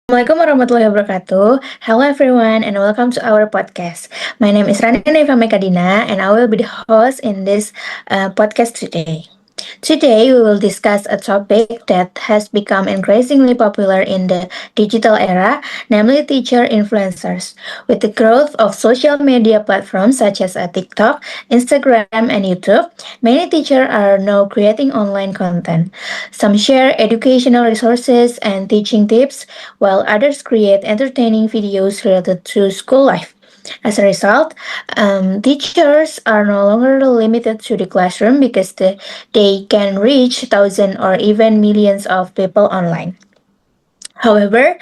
Assalamualaikum warahmatullahi wabarakatuh. Hello everyone and welcome to our podcast. My name is Rania Naifa Meccadina and I will be the host in this podcast today. Today we will discuss a topic that has become increasingly popular in the digital era, namely teacher influencers. With the growth of social media platforms such as TikTok, Instagram, and YouTube, many teachers are now creating online content. Some share educational resources and teaching tips, while others create entertaining videos related to school life. As a result, teachers are no longer limited to the classroom because they can reach thousands or even millions of people online. However,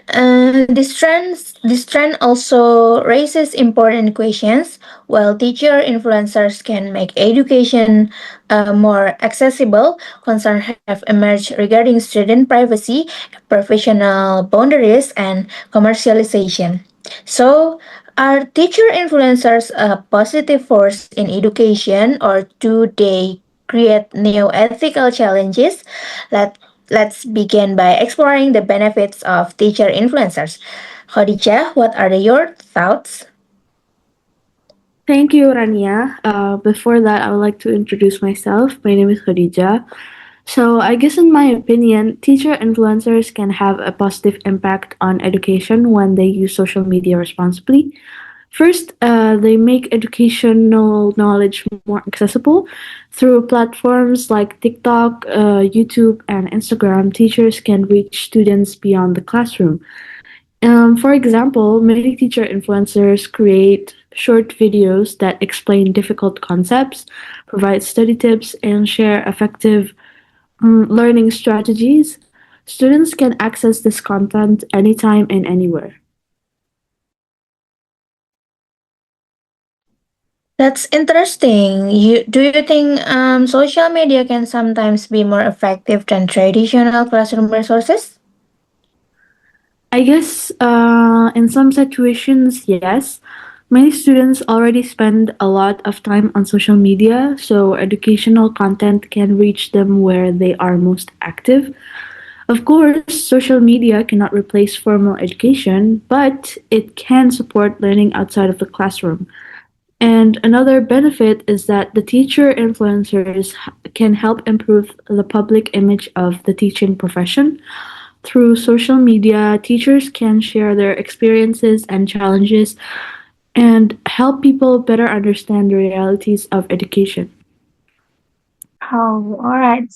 this trend also raises important questions. While teacher influencers can make education more accessible, concerns have emerged regarding student privacy, professional boundaries, and commercialization. So, are teacher influencers a positive force in education, or do they create new ethical challenges? Let Let's begin by exploring the benefits of teacher influencers. Khodijah, what are your thoughts? Thank you, Rania. Before that, I would like to introduce myself. My name is Khodijah. So, I guess, in my opinion, teacher influencers can have a positive impact on education when they use social media responsibly. First, they make educational knowledge more accessible. Through platforms like TikTok, YouTube, and Instagram, teachers can reach students beyond the classroom. For example, many teacher influencers create short videos that explain difficult concepts, provide study tips, and share effective learning strategies. Students can access this content anytime and anywhere. That's interesting. Do you think social media can sometimes be more effective than traditional classroom resources? I guess in some situations, yes. Many students already spend a lot of time on social media, so educational content can reach them where they are most active. Of course, social media cannot replace formal education, but it can support learning outside of the classroom. And another benefit is that the teacher influencers can help improve the public image of the teaching profession. Through social media, teachers can share their experiences and challenges and help people better understand the realities of education. Oh, all right,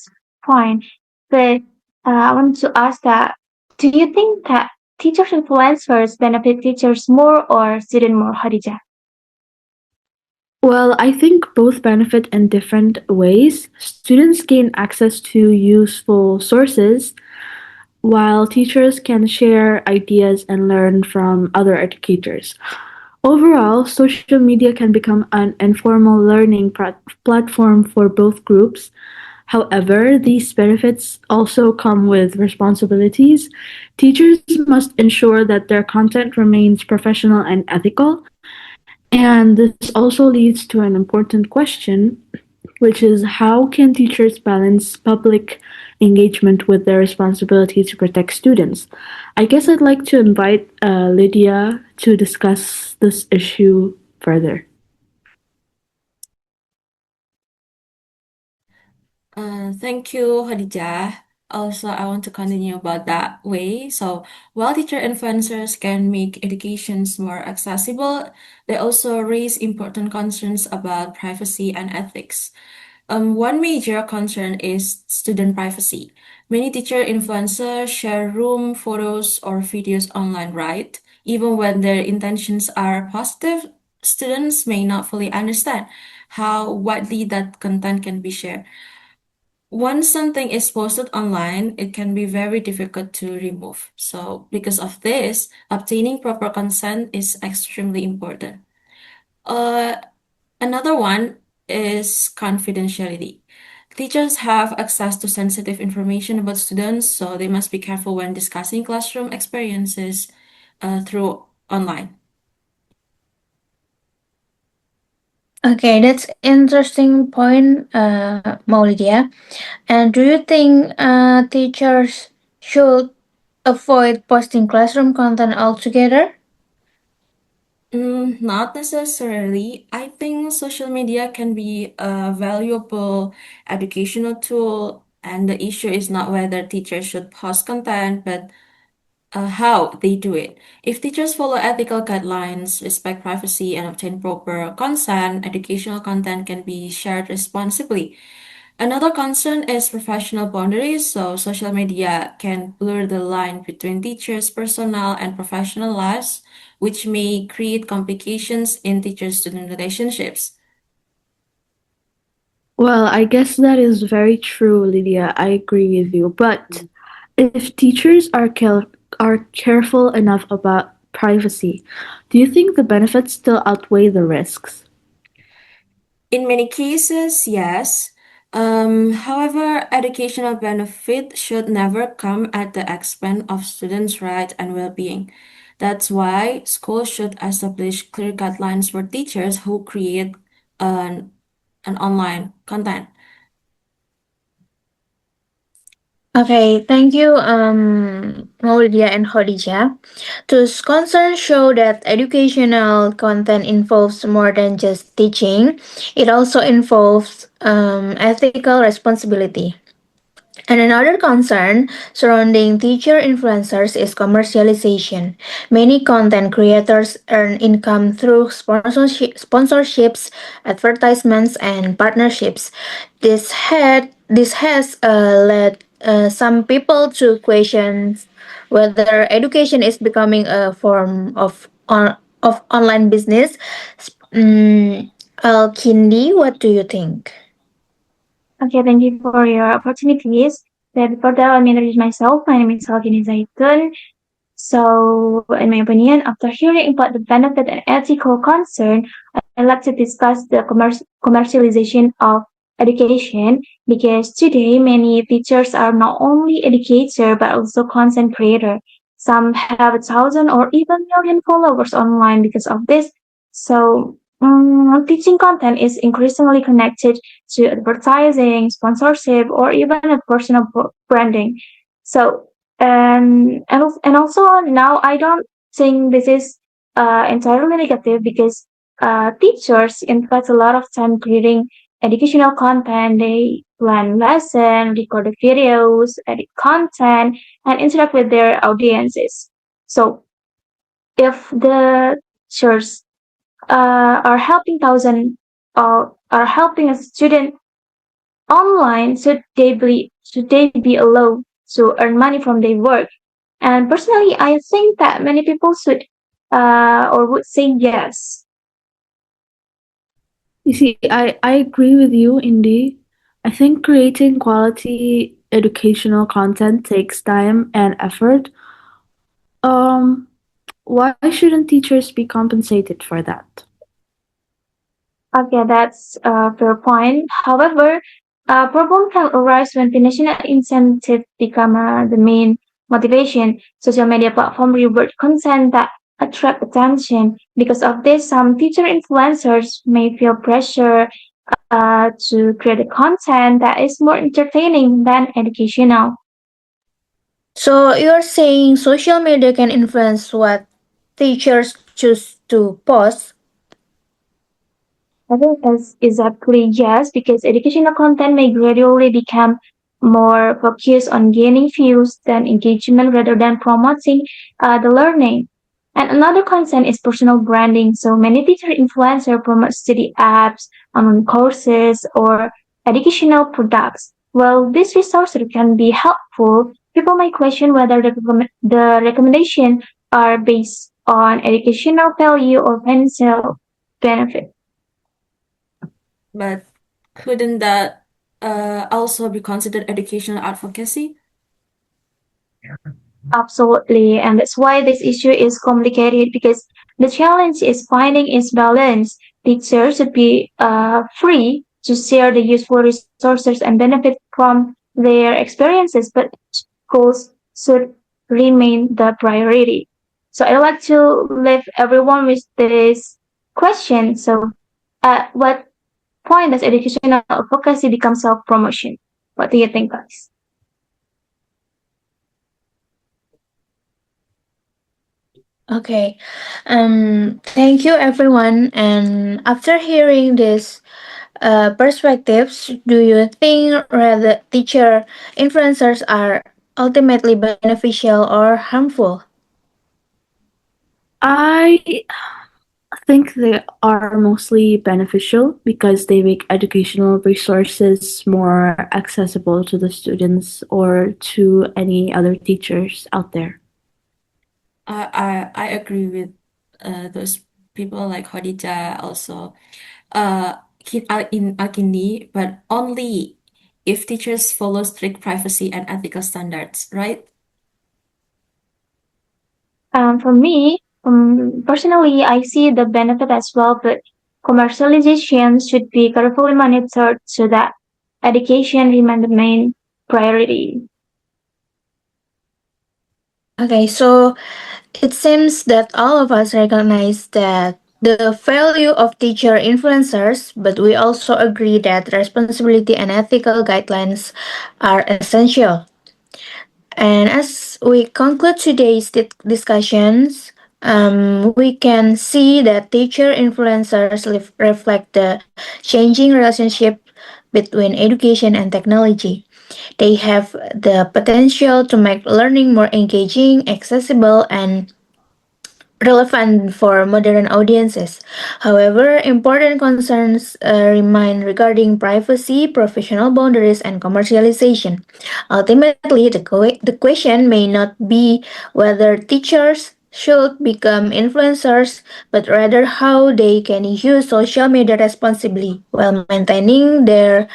fine. But I want to ask that, do you think that teachers influencers benefit teachers more or student more, Khadija? Well, I think both benefit in different ways. Students gain access to useful sources, while teachers can share ideas and learn from other educators. Overall, social media can become an informal learning platform for both groups. However, these benefits also come with responsibilities. Teachers must ensure that their content remains professional and ethical. And this also leads to an important question, which is how can teachers balance public engagement with their responsibility to protect students? I guess I'd like to invite Lydia to discuss this issue further. Thank you, Khadijah. Also, I want to continue about that way. So, while teacher influencers can make educations more accessible, they also raise important concerns about privacy and ethics. One major concern is student privacy. Many teacher influencers share room photos or videos online, right? Even when their intentions are positive, students may not fully understand how widely that content can be shared. Once something is posted online, it can be very difficult to remove. So, because of this, obtaining proper consent is extremely important. Uh, Another one is confidentiality. Teachers have access to sensitive information about students, so they must be careful when discussing classroom experiences through online. Okay, that's interesting point, Maulidya. And do you think teachers should avoid posting classroom content altogether? Not necessarily. I think social media can be a valuable educational tool, and the issue is not whether teachers should post content, but how they do it. If teachers follow ethical guidelines, respect privacy, and obtain proper consent, educational content can be shared responsibly. Another concern is professional boundaries, so social media can blur the line between teachers' personal and professional lives, which may create complications in teacher-student relationships. Well, I guess that is very true, Lydia. I agree with you. But if teachers are careful enough about privacy, do you think the benefits still outweigh the risks? In many cases, yes. However, educational benefit should never come at the expense of students' rights and well-being. That's why schools should establish clear guidelines for teachers who create an, an online content. Okay, thank you, Maulidya and Khodijah. Those concerns show that educational content involves more than just teaching. It also involves ethical responsibility. And another concern surrounding teacher influencers is commercialization. Many content creators earn income through sponsorships, advertisements, and partnerships. This has led some people to question whether education is becoming a form of online business. Mm, Kindy, what do you think? Okay, thank you for your opportunities. But before that, let me introduce myself. My name is Kindy Zaytun. So, in my opinion, after hearing about the benefit and ethical concern, I'd like to discuss the commercialization of education because today many teachers are not only educator but also content creator. Some have 1,000 or even million followers online because of this. So, teaching content is increasingly connected to advertising, sponsorship, or even a personal branding. So, and also now I don't think this is entirely negative because teachers invest a lot of time creating educational content. They plan lessons, record the videos, edit content, and interact with their audiences. So if the teachers are helping thousand are helping a student online, should they be allowed to earn money from their work? And personally, I think that many people should or would say yes. You see, I agree with you, Indy. I think creating quality educational content takes time and effort. Um, why shouldn't teachers be compensated for that? Okay, that's a fair point. However, a problem can arise when financial incentive become the main motivation. Social media platform reward content that attract attention. Because of this, some teacher influencers may feel pressure to create a content that is more entertaining than educational. So you're saying social media can influence what teachers choose to post? I think that's exactly yes, because educational content may gradually become more focused on gaining views than engagement rather than promoting the learning. And another concern is personal branding. So many teacher influencers promote study apps, online courses, or educational products. While these resources can be helpful, people may question whether the recommendations are based on educational value or financial benefit. But couldn't that also be considered educational advocacy? Absolutely, and that's why this issue is complicated because the challenge is finding its balance. Teachers should be free to share the useful resources and benefit from their experiences, but schools should remain the priority. So I like to leave everyone with this question. So, at what point does educational advocacy become self-promotion? What do you think, guys? Okay. Thank you, everyone. And after hearing this perspectives, do you think rather teacher influencers are ultimately beneficial or harmful? I think they are mostly beneficial because they make educational resources more accessible to the students or to any other teachers out there. I agree with those people like Khodijah also in Alkindi, but only if teachers follow strict privacy and ethical standards, right? For me, personally, I see the benefit as well, but commercialization should be carefully monitored so that education remain the main priority. Okay, so it seems that all of us recognize that the value of teacher influencers, but we also agree that responsibility and ethical guidelines are essential. And as we conclude today's discussions, we can see that teacher influencers reflect the changing relationship between education and technology. They have the potential to make learning more engaging, accessible, and relevant for modern audiences. However, important concerns remain regarding privacy, professional boundaries, and commercialization. Ultimately, the question may not be whether teachers should become influencers, but rather how they can use social media responsibly while maintaining their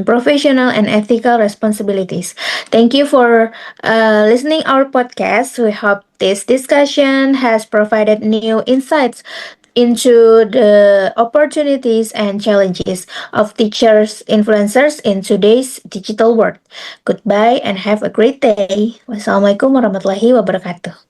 professional and ethical responsibilities. Thank you for listening our podcast. We hope this discussion has provided new insights into the opportunities and challenges of teachers influencers in today's digital world. Goodbye and have a great day. Wassalamualaikum warahmatullahi wabarakatuh.